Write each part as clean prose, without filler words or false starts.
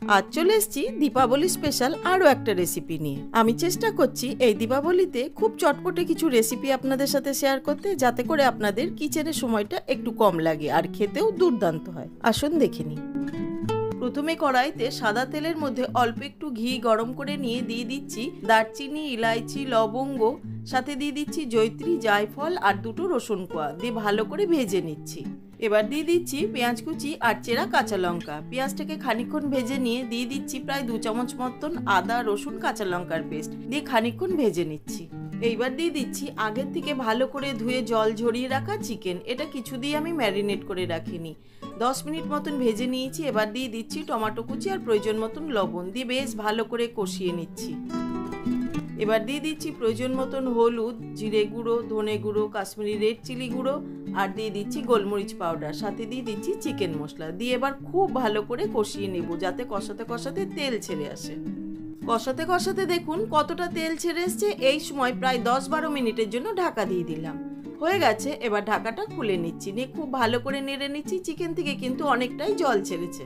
আজ চলে এসেছি দীপাবলি স্পেশাল আরও একটা রেসিপি নিয়ে। আমি চেষ্টা করছি এই দীপাবলিতে খুব চটপটে কিছু রেসিপি আপনাদের সাথে শেয়ার করতে, যাতে করে আপনাদের কিচেনের সময়টা একটু কম লাগে আর খেতেও দুর্দান্ত হয়। আসুন দেখে নিই। প্রথমে কড়াইতে সাদা তেলের মধ্যে অল্প একটু ঘি গরম করে নিয়ে দিয়ে দিচ্ছি দারচিনি, ইলাইচি, লবঙ্গ, সাথে দিয়ে দিচ্ছি জয়িত্রী, জায়ফল আর দুটো রসুন কোয়া দিয়ে ভালো করে ভেজে নিচ্ছি। এবার দিয়ে দিচ্ছি পেঁয়াজ কুচি আর চেরা কাঁচা লঙ্কা। পেঁয়াজটাকে খানিকক্ষণ ভেজে নিয়ে দিয়ে দিচ্ছি প্রায় 2 চামচ মতন আদা, রসুন, কাঁচা লঙ্কার পেস্ট দিয়ে খানিকক্ষণ ভেজে নিচ্ছি। এইবার দিয়ে দিচ্ছি আগের থেকে ভালো করে ধুয়ে জল ঝরিয়ে রাখা চিকেন। এটা কিছু দিয়ে আমি ম্যারিনেট করে রাখিনি, 10 মিনিট মতন ভেজে নিয়েছি। এবার দিয়ে দিচ্ছি টমেটো কুচি আর প্রয়োজন মতন লবণ দিয়ে বেশ ভালো করে কষিয়ে নিচ্ছি। এবার দিয়ে দিচ্ছি প্রয়োজন মতন হলুদ, জিরে গুঁড়ো, ধনে গুঁড়ো, কাশ্মীরি রেড চিলি গুঁড়ো আর দিয়ে দিচ্ছি গোলমরিচ পাউডার, সাথে দিয়ে দিচ্ছি চিকেন মশলা দিয়ে এবার খুব ভালো করে কষিয়ে নেব, যাতে কষাতে কষাতে তেল ছেড়ে আসে। কষাতে কষাতে দেখুন কতটা তেল ছেড়ে এসছে। এই সময় প্রায় 10-12 মিনিটের জন্য ঢাকা দিয়ে দিলাম। হয়ে গেছে, এবার ঢাকাটা খুলে নিচ্ছি, নিয়ে খুব ভালো করে নেড়ে নিচ্ছি। চিকেন থেকে কিন্তু অনেকটাই জল ছেড়েছে।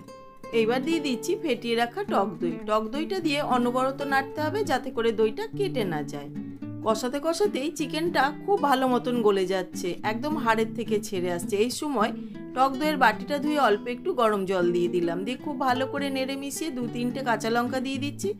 এইবার দিয়ে দিচ্ছি ফেটিয়ে রাখা টক দই। টক দইটা দিয়ে অনবরত নাড়তে হবে, যাতে করে দইটা কেটে না যায়। কষাতে কষাতেই চিকেনটা খুব ভালো মতন গলে যাচ্ছে, একদম হাড়ের থেকে ছেড়ে আসছে। এই সময় টক দইয়ের বাটিটা ধুয়ে অল্প একটু গরম জল দিয়ে দিলাম, দিয়ে খুব ভালো করে নেড়ে মিশিয়ে 2-3টে কাঁচা লঙ্কা দিয়ে দিচ্ছি।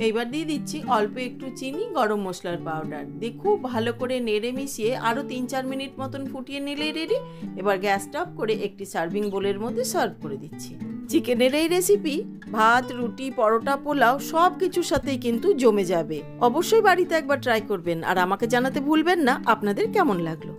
এইবার দিয়ে দিচ্ছি অল্প একটু চিনি, গরম মশলার পাউডার দিয়ে খুব ভালো করে নেড়ে মিশিয়ে আরও 3-4 মিনিট মতন ফুটিয়ে নিলেই রেডি। এবার গ্যাসটা অফ করে একটি সার্ভিং বোলের মধ্যে সার্ভ করে দিচ্ছি। চিকেনের এই রেসিপি ভাত, রুটি, পরোটা, পোলাও সব কিছুর সাথেই কিন্তু জমে যাবে। অবশ্যই বাড়িতে একবার ট্রাই করবেন আর আমাকে জানাতে ভুলবেন না আপনাদের কেমন লাগলো।